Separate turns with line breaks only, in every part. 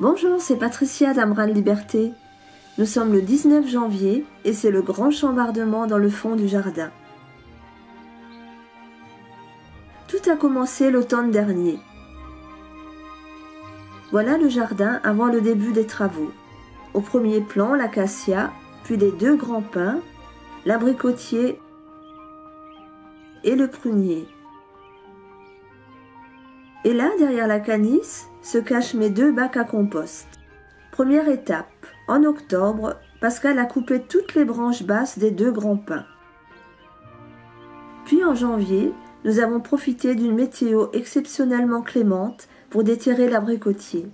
Bonjour, c'est Patricia d'Amral Liberté. Nous sommes le 19 janvier et c'est le grand chambardement dans le fond du jardin. Tout a commencé l'automne dernier. Voilà le jardin avant le début des travaux. Au premier plan, l'acacia, puis les deux grands pins, l'abricotier et le prunier. Et là, derrière la canisse, se cachent mes deux bacs à compost. Première étape, en octobre, Pascal a coupé toutes les branches basses des deux grands pins. Puis en janvier, nous avons profité d'une météo exceptionnellement clémente pour déterrer l'abricotier.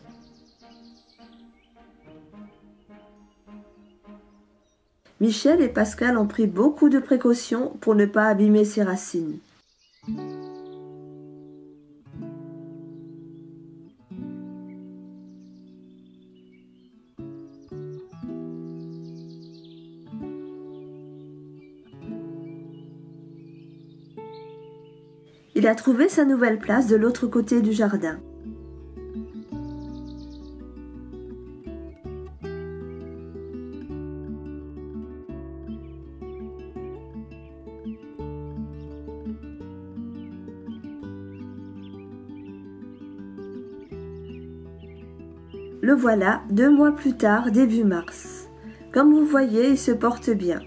Michel et Pascal ont pris beaucoup de précautions pour ne pas abîmer ses racines. Il a trouvé sa nouvelle place de l'autre côté du jardin. Le voilà 2 mois plus tard, début mars. Comme vous voyez, il se porte bien.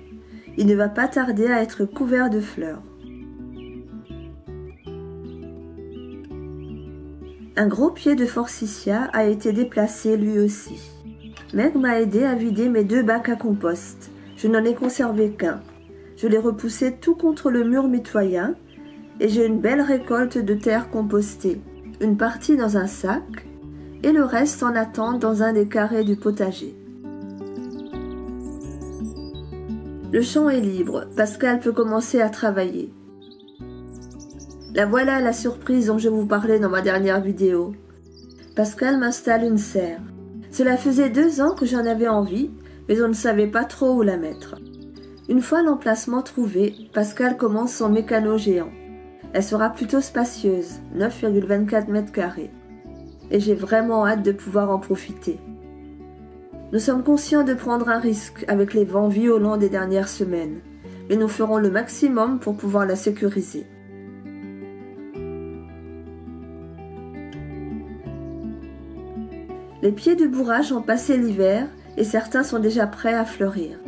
Il ne va pas tarder à être couvert de fleurs. Un gros pied de forsythia a été déplacé lui aussi. Meg m'a aidé à vider mes deux bacs à compost. Je n'en ai conservé qu'un. Je l'ai repoussé tout contre le mur mitoyen et j'ai une belle récolte de terre compostée. Une partie dans un sac et le reste en attente dans un des carrés du potager. Le champ est libre, Pascal peut commencer à travailler. La voilà la surprise dont je vous parlais dans ma dernière vidéo. Pascal m'installe une serre. Cela faisait 2 ans que j'en avais envie, mais on ne savait pas trop où la mettre. Une fois l'emplacement trouvé, Pascal commence son mécano géant. Elle sera plutôt spacieuse, 9,24 m². Et j'ai vraiment hâte de pouvoir en profiter. Nous sommes conscients de prendre un risque avec les vents violents des dernières semaines, mais nous ferons le maximum pour pouvoir la sécuriser. Les pieds de bourrage ont passé l'hiver et certains sont déjà prêts à fleurir.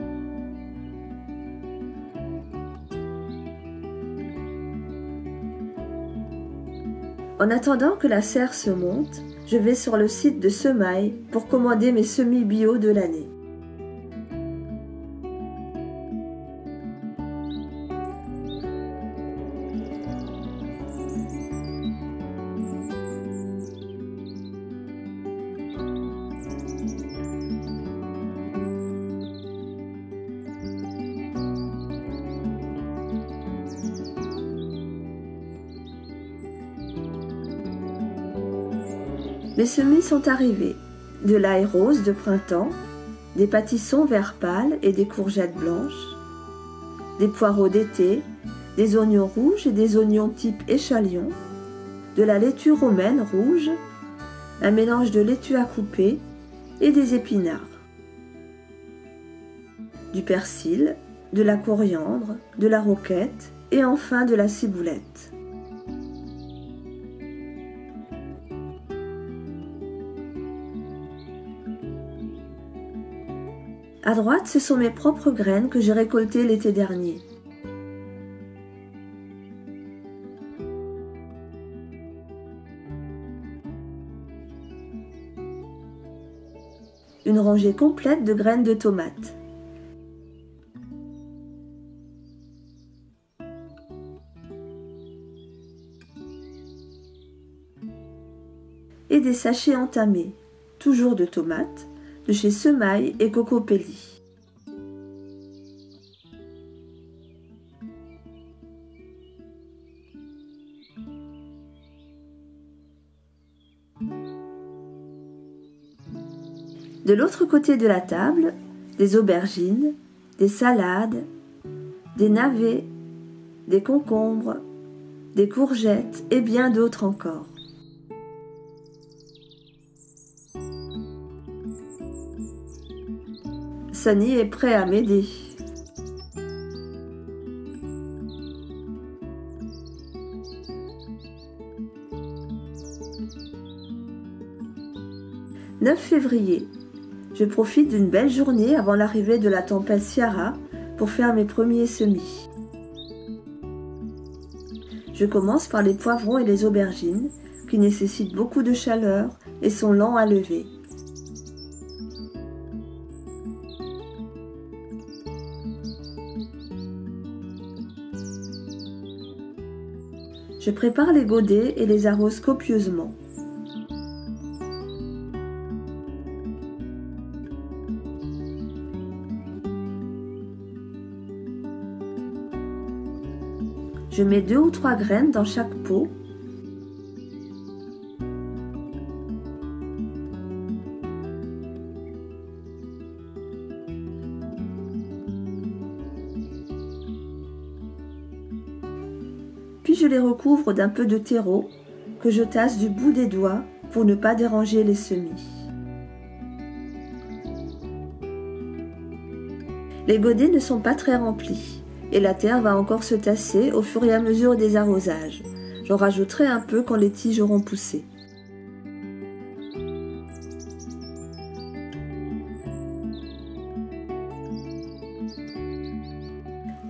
En attendant que la serre se monte, je vais sur le site de Semailles pour commander mes semis bio de l'année. Les semis sont arrivés, de l'ail rose de printemps, des pâtissons vert pâle et des courgettes blanches, des poireaux d'été, des oignons rouges et des oignons type échalion, de la laitue romaine rouge, un mélange de laitue à couper et des épinards, du persil, de la coriandre, de la roquette et enfin de la ciboulette. À droite, ce sont mes propres graines que j'ai récoltées l'été dernier. Une rangée complète de graines de tomates. Et des sachets entamés, toujours de tomates, de chez Semailles et Cocopelli. De l'autre côté de la table, des aubergines, des salades, des navets, des concombres, des courgettes et bien d'autres encore. Sunny est prêt à m'aider. « 9 février. Je profite d'une belle journée avant l'arrivée de la tempête Ciara pour faire mes premiers semis. Je commence par les poivrons et les aubergines qui nécessitent beaucoup de chaleur et sont lents à lever. Je prépare les godets et les arrose copieusement. Je mets 2 ou 3 graines dans chaque pot. Puis je les recouvre d'un peu de terreau que je tasse du bout des doigts pour ne pas déranger les semis. Les godets ne sont pas très remplis et la terre va encore se tasser au fur et à mesure des arrosages. J'en rajouterai un peu quand les tiges auront poussé.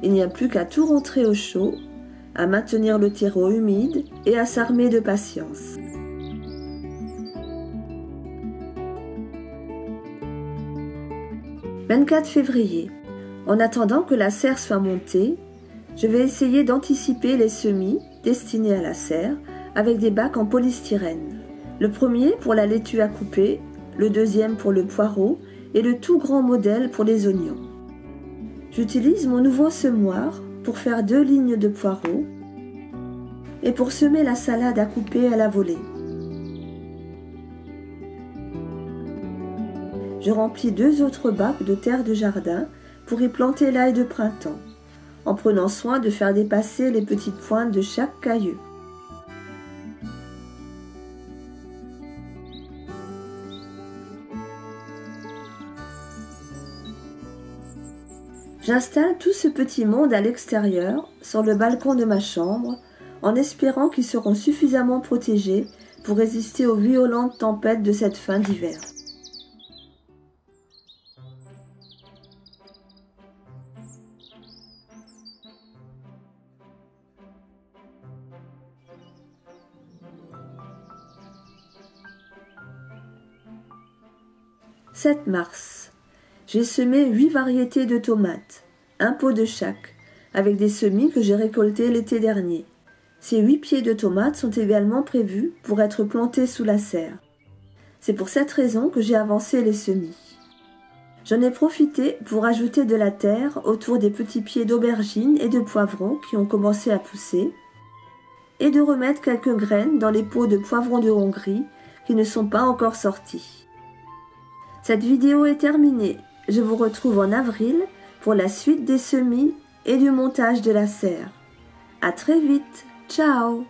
Il n'y a plus qu'à tout rentrer au chaud, à maintenir le terreau humide et à s'armer de patience. « 24 février. En attendant que la serre soit montée, je vais essayer d'anticiper les semis destinés à la serre avec des bacs en polystyrène. Le premier pour la laitue à couper, le deuxième pour le poireau et le tout grand modèle pour les oignons. J'utilise mon nouveau semoir pour faire 2 lignes de poireaux et pour semer la salade à couper à la volée. Je remplis 2 autres bacs de terre de jardin pour y planter l'ail de printemps, en prenant soin de faire dépasser les petites pointes de chaque caillou. J'installe tout ce petit monde à l'extérieur, sur le balcon de ma chambre, en espérant qu'ils seront suffisamment protégés pour résister aux violentes tempêtes de cette fin d'hiver. « 7 mars. J'ai semé 8 variétés de tomates, un pot de chaque, avec des semis que j'ai récoltés l'été dernier. Ces 8 pieds de tomates sont également prévus pour être plantés sous la serre. C'est pour cette raison que j'ai avancé les semis. J'en ai profité pour ajouter de la terre autour des petits pieds d'aubergines et de poivrons qui ont commencé à pousser, et de remettre quelques graines dans les pots de poivrons de Hongrie qui ne sont pas encore sortis. Cette vidéo est terminée. Je vous retrouve en avril pour la suite des semis et du montage de la serre. À très vite. Ciao!